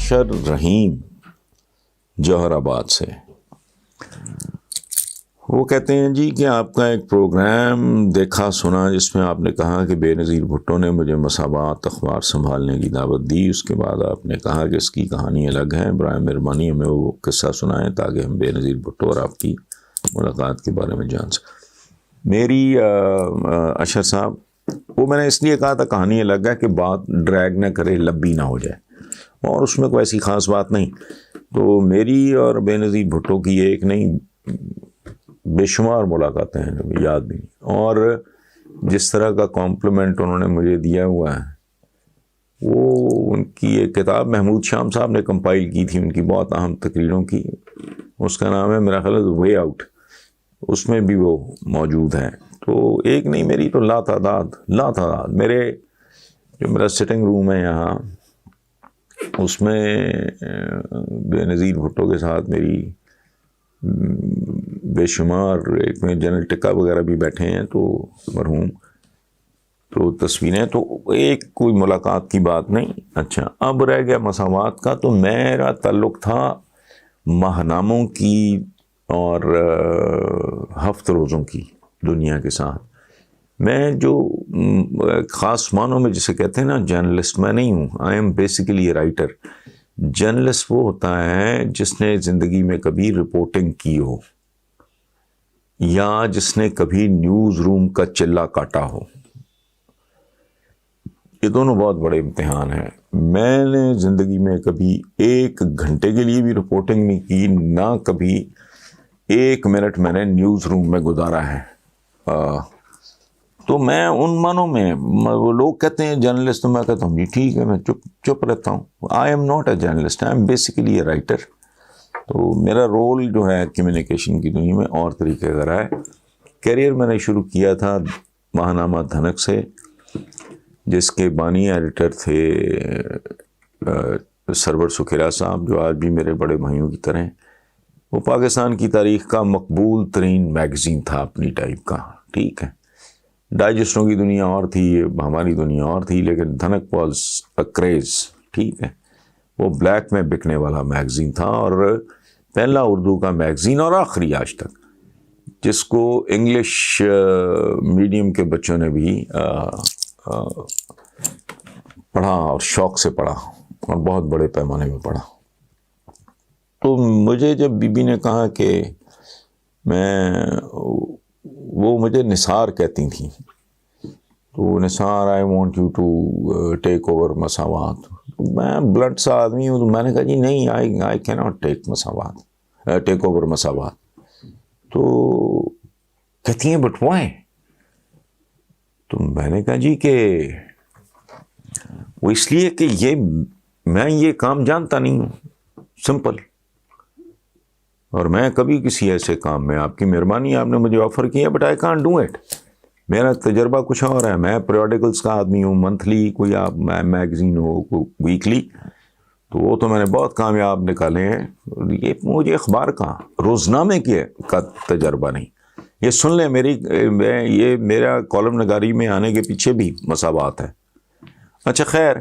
یاشر رحیم جوہر آباد سے، وہ کہتے ہیں جی کہ آپ کا ایک پروگرام دیکھا سنا جس میں آپ نے کہا کہ بے نظیر بھٹو نے مجھے مساوات اخبار سنبھالنے کی دعوت دی. اس کے بعد آپ نے کہا کہ اس کی کہانی الگ ہے، برائے مہربانی ہمیں وہ قصہ سنائیں تاکہ ہم بے نظیر بھٹو اور آپ کی ملاقات کے بارے میں جان سکیں. میری اشر صاحب، وہ میں نے اس لیے کہا تھا کہانی الگ ہے کہ بات ڈریگ نہ کرے، لمبی نہ ہو جائے، اور اس میں کوئی ایسی خاص بات نہیں. تو میری اور بے نظیر بھٹو کی ایک نہیں بے شمار ملاقاتیں ہیں جو یاد بھی نہیں. اور جس طرح کا کمپلیمنٹ انہوں نے مجھے دیا ہوا ہے، وہ ان کی ایک کتاب محمود شام صاحب نے کمپائل کی تھی ان کی بہت اہم تقریروں کی، اس کا نام ہے میرا خیال ہے وے آؤٹ، اس میں بھی وہ موجود ہے. تو ایک نہیں میری تو لا تعداد میرا سٹنگ روم ہے یہاں، اس میں بے نظیر بھٹو کے ساتھ میری بے شمار، ایک میں جنرل ٹکا وغیرہ بھی بیٹھے ہیں تو مرحوم، تو تصویریں، تو ایک کوئی ملاقات کی بات نہیں. اچھا، اب رہ گیا مساوات کا. تو میرا تعلق تھا ماہناموں کی اور ہفت روزوں کی دنیا کے ساتھ. میں جو خاص معنوں میں جسے کہتے ہیں نا جرنلسٹ، میں نہیں ہوں. I am basically a writer. Journalist وہ ہوتا ہے جس نے زندگی میں کبھی رپورٹنگ کی ہو، یا جس نے کبھی نیوز روم کا چلہ کاٹا ہو. یہ دونوں بہت بڑے امتحان ہیں. میں نے زندگی میں کبھی ایک گھنٹے کے لیے بھی رپورٹنگ نہیں کی، نہ کبھی ایک منٹ میں نے نیوز روم میں گزارا ہے. تو میں ان معنوں میں، وہ لوگ کہتے ہیں جرنلسٹ، تو میں کہتا ہوں جی ٹھیک ہے، میں چپ رہتا ہوں. I am not a journalist, I am basically a writer. تو میرا رول جو ہے کمیونیکیشن کی دنیا میں اور طریقے کا رہا ہے. کیریئر میں نے شروع کیا تھا ماہنامہ دھنک سے، جس کے بانی ایڈیٹر تھے سرور سکھیرا صاحب، جو آج بھی میرے بڑے بھائیوں کی طرح ہیں. وہ پاکستان کی تاریخ کا مقبول ترین میگزین تھا اپنی ٹائپ کا. ٹھیک ہے، ڈائجسٹوں کی دنیا اور تھی، ہماری دنیا اور تھی، لیکن دھنک واز اے کریز. ٹھیک ہے، وہ بلیک میں بکنے والا میگزین تھا، اور پہلا اردو کا میگزین، اور آخری آج تک، جس کو انگلش میڈیم کے بچوں نے بھی پڑھا، اور شوق سے پڑھا، اور بہت بڑے پیمانے میں پڑھا. تو مجھے جب بی بی نے کہا کہ وہ مجھے نثار کہتی تھیں، تو Nisar I want you to take over Musawat. میں بلنٹ سا آدمی ہوں، تو میں نے کہا جی نہیں، آئی کی ناٹ ٹیک اوور مساوات. تو کہتی ہیں بٹ وائی؟ تو میں نے کہا جی کہ وہ اس لیے کہ میں یہ کام جانتا نہیں ہوں، سمپل. اور میں کبھی کسی ایسے کام میں، آپ کی مہربانی، آپ نے مجھے آفر کیا، but I can't do it. میرا تجربہ کچھ اور ہے. میں پیریوڈیکلس کا آدمی ہوں، منتھلی کوئی آپ میگزین ہو، ویکلی، تو وہ تو میں نے بہت کامیاب نکالے ہیں. یہ مجھے اخبار کا، روزنامے کا تجربہ نہیں. یہ سن لیں، یہ میرا کالم نگاری میں آنے کے پیچھے بھی مساوات ہے. اچھا خیر،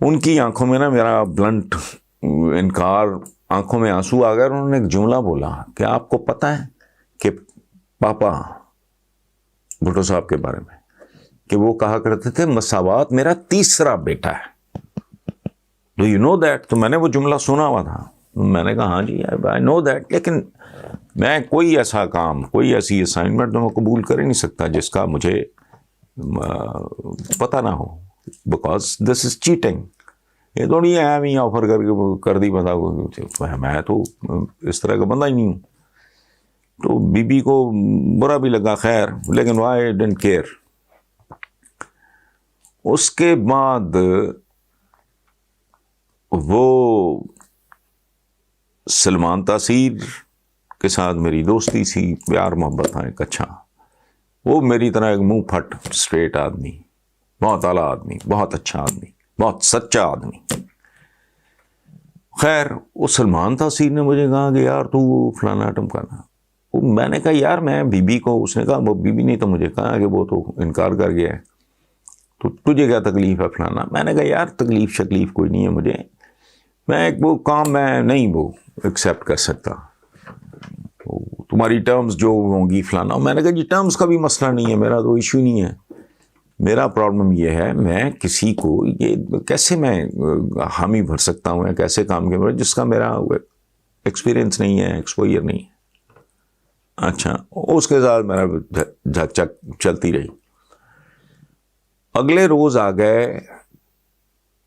ان کی آنکھوں میں نا میرا بلنٹ انکار، آنکھوں میں آنسو آ گئے. انہوں نے ایک جملہ بولا کہ آپ کو پتہ ہے کہ پاپا بھٹو صاحب کے بارے میں، کہ وہ کہا کرتے تھے مساوات میرا تیسرا بیٹا ہے. Do you know that? تو میں نے وہ جملہ سنا ہوا تھا. میں نے کہا ہاں جی آئی نو دیٹ، لیکن میں کوئی ایسا کام، کوئی ایسی اسائنمنٹ تو میں قبول کر ہی نہیں سکتا جس کا مجھے پتہ نہ ہو، بیکاز دس از چیٹنگ. یہ تھوڑی ہے ہمیں آفر کر دی بتا، میں تو اس طرح کا بندہ ہی نہیں ہوں. تو بی بی کو برا بھی لگا، خیر، لیکن وائی ڈنٹ کیئر. اس کے بعد وہ سلمان تاثیر کے ساتھ میری دوستی سی، پیار محبت تھا ایک اچھا. وہ میری طرح ایک منہ پھٹ اسٹریٹ آدمی، بہت اعلیٰ آدمی، بہت اچھا آدمی، بہت سچا آدمی. خیر، وہ سلمان تاثیر نے مجھے کہا کہ یار تو فلانا آئٹم کرنا. میں نے کہا یار میں بی بی کو، اس نے کہا وہ بی بی نے تو مجھے کہا کہ وہ تو انکار کر گیا ہے، تو تجھے کیا تکلیف ہے فلانا. میں نے کہا یار تکلیف شکلیف کوئی نہیں ہے مجھے، میں ایک وہ کام میں نہیں وہ ایکسیپٹ کر سکتا، تمہاری ٹرمز جو ہوں گی فلانا. میں نے کہا جی ٹرمز کا بھی مسئلہ نہیں ہے، میرا تو ایشو نہیں ہے. میرا پرابلم یہ ہے میں کسی کو یہ کیسے میں حامی بھر سکتا ہوں یا کیسے کام کے جس کا میرا ایکسپیرئنس نہیں ہے، ایکسپوئر نہیں ہے. اچھا اس کے ساتھ میرا جھک چک چلتی رہی. اگلے روز آ گئے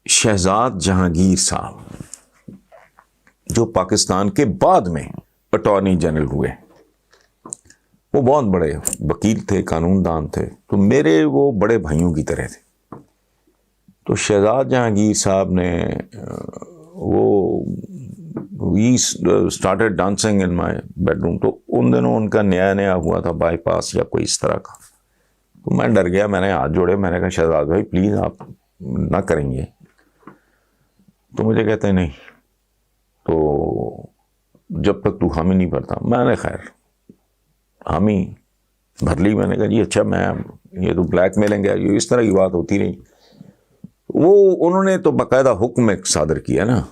شہزاد جہانگیر صاحب جو پاکستان کے بعد میں اٹارنی جنرل ہوئے. وہ بہت بڑے وکیل تھے، قانون دان تھے، تو میرے وہ بڑے بھائیوں کی طرح تھے. تو شہزاد جہانگیر صاحب نے we started dancing in my bedroom. تو ان دنوں ان کا نیا ہوا تھا بائی پاس یا کوئی اس طرح کا. تو میں ڈر گیا، میں نے ہاتھ جوڑے، میں نے کہا شہزاد بھائی پلیز آپ نہ کریں گے. تو مجھے کہتے ہیں نہیں، تو جب تک تو حامی نہیں بھرتا. میں نے خیر حامی بھر لی. میں نے کہا جی اچھا میں یہ تو بلیک میلنگ ہے، یہ اس طرح کی بات ہوتی رہی. وہ انہوں نے تو باقاعدہ حکم ایک صادر کیا نا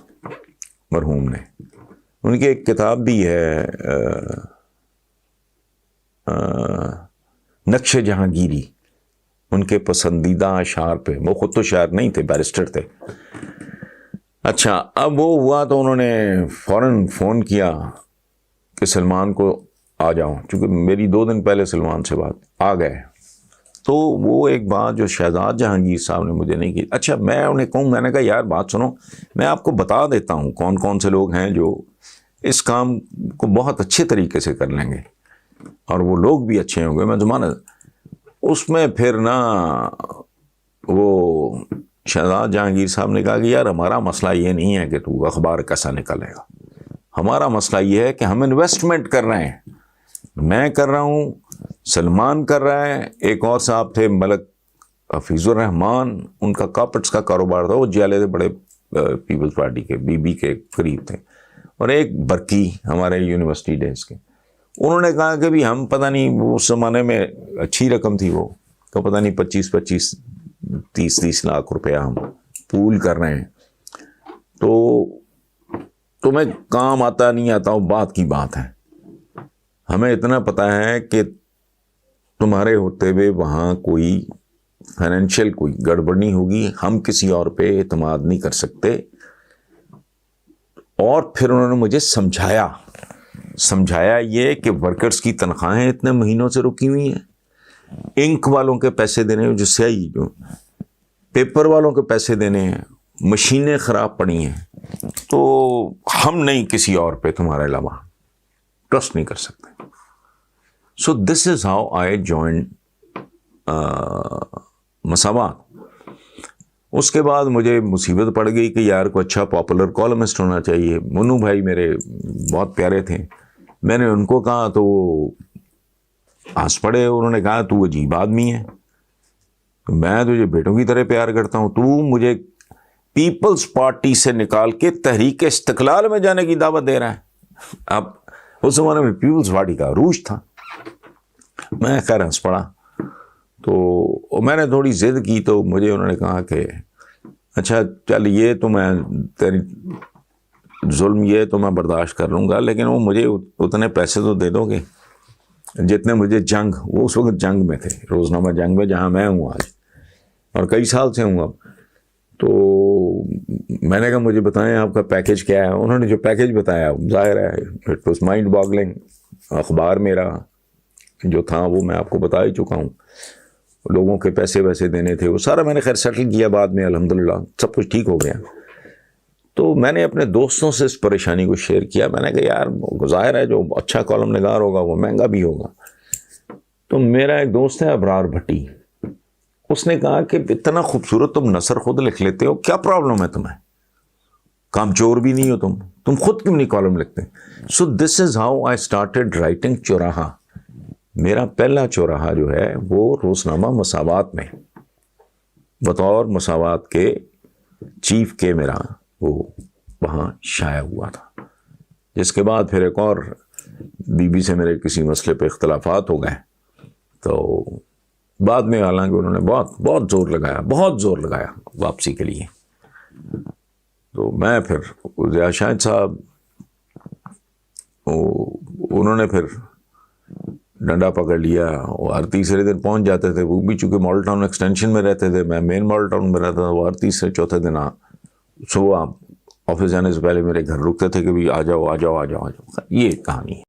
مرحوم نے. ان کی ایک کتاب بھی ہے نقش جہانگیری، ان کے پسندیدہ اشعار پہ. وہ خود تو شاعر نہیں تھے، بیرسٹر تھے. اچھا اب وہ ہوا تو انہوں نے فوراً فون کیا کہ سلمان کو آ جاؤں، چونکہ میری 2 دن پہلے سلمان سے بات. آ گئے. تو وہ ایک بات جو شہزاد جہانگیر صاحب نے مجھے نہیں کی. اچھا میں انہیں کہوں، میں نے کہا یار بات سنو، میں آپ کو بتا دیتا ہوں کون کون سے لوگ ہیں جو اس کام کو بہت اچھے طریقے سے کر لیں گے اور وہ لوگ بھی اچھے ہوں گے. میں زمانہ اس میں پھر نا وہ شہزاد جہانگیر صاحب نے کہا کہ یار ہمارا مسئلہ یہ نہیں ہے کہ تو اخبار کیسا نکلے گا، ہمارا مسئلہ یہ ہے کہ ہم انویسٹمنٹ کر رہے ہیں. میں کر رہا ہوں، سلمان کر رہا ہے، ایک اور صاحب تھے ملک حفیظ الرحمان، ان کا کارپیٹس کا کاروبار تھا، وہ جیلے تھے بڑے پیپلز پارٹی کے بی کے قریب تھے، اور ایک برکی ہمارے یونیورسٹی ڈیز کے. انہوں نے کہا کہ بھی ہم پتہ نہیں، اس زمانے میں اچھی رقم تھی، وہ تو پتہ نہیں 25-30 لاکھ روپیہ ہم پول کر رہے ہیں. تو تمہیں کام آتا نہیں آتا وہ بات کی بات ہے. ہمیں اتنا پتہ ہے کہ تمہارے ہوتے ہوئے وہاں کوئی فائنینشیل کوئی گڑبڑ نہیں ہوگی، ہم کسی اور پہ اعتماد نہیں کر سکتے. اور پھر انہوں نے مجھے سمجھایا یہ کہ ورکرز کی تنخواہیں اتنے مہینوں سے رکی ہوئی ہیں، انک والوں کے پیسے دینے، جو سیاہی جو پیپر والوں کے پیسے دینے ہیں، مشینیں خراب پڑی ہیں، تو ہم نہیں کسی اور پہ تمہارے علاوہ ٹرسٹ نہیں کر سکتے. سو this is how I joined مساوات. اس کے بعد مجھے مصیبت پڑ گئی کہ یار کو اچھا پاپولر کالمسٹ ہونا چاہیے. منو بھائی میرے بہت پیارے تھے، میں نے ان کو کہا تو وہ ہنس پڑے. انہوں نے کہا تو عجیب آدمی ہے، میں تجھے بیٹوں کی طرح پیار کرتا ہوں، تو مجھے پیپلز پارٹی سے نکال کے تحریک استقلال میں جانے کی دعوت دے رہا ہے. اب اس زمانے میں پیپلز پارٹی کا عروج تھا. میں خیر ہنس پڑا. تو میں نے تھوڑی ضد کی تو مجھے انہوں نے کہا کہ اچھا چل یہ تو میں تیری ظلم یہ تو میں برداشت کر لوں گا، لیکن وہ مجھے اتنے پیسے تو دے دو گے جتنے مجھے جنگ، وہ اس وقت جنگ میں تھے، روزنامہ جنگ میں جہاں میں ہوں آج اور کئی سال سے ہوں اب. تو میں نے کہا مجھے بتائیں آپ کا پیکیج کیا ہے. انہوں نے جو پیکیج بتایا ظاہر ہے اٹ واز مائنڈ باگلنگ. اخبار میرا جو تھا وہ میں آپ کو بتا ہی چکا ہوں، لوگوں کے پیسے ویسے دینے تھے، وہ سارا میں نے خیر سیٹل کیا بعد میں، الحمدللہ سب کچھ ٹھیک ہو گیا. تو میں نے اپنے دوستوں سے اس پریشانی کو شیئر کیا. میں نے کہا یار ظاہر ہے جو اچھا کالم نگار ہوگا وہ مہنگا بھی ہوگا. تو میرا ایک دوست ہے ابرار بھٹی، اس نے کہا کہ اتنا خوبصورت تم نثر خود لکھ لیتے ہو، کیا پرابلم ہے تمہیں، کام چور بھی نہیں ہو تم خود کیوں نہیں کالم لکھتے. So this is how I started writing Chauraha. میرا پہلا چوراہا جو ہے وہ روزنامہ مساوات میں بطور مساوات کے چیف کے میرا وہ وہاں شائع ہوا تھا. جس کے بعد پھر ایک اور بی بی سے میرے کسی مسئلے پہ اختلافات ہو گئے، تو بعد میں حالانکہ انہوں نے بہت زور لگایا واپسی کے لیے. تو میں پھر ضیاء شاہد صاحب انہوں نے پھر ڈنڈا پکڑ لیا، وہ ہر تیسرے دن پہنچ جاتے تھے، وہ بھی چونکہ ماڈل ٹاؤن ایکسٹینشن میں رہتے تھے، میں مین ماڈل ٹاؤن میں رہتا تھا، وہ ہر تیسرے چوتھے دن صبح آفس جانے سے پہلے میرے گھر رکتے تھے کہ بھی آ جاؤ آ جاؤ آ جاؤ آ جاؤ. یہ کہانی ہے.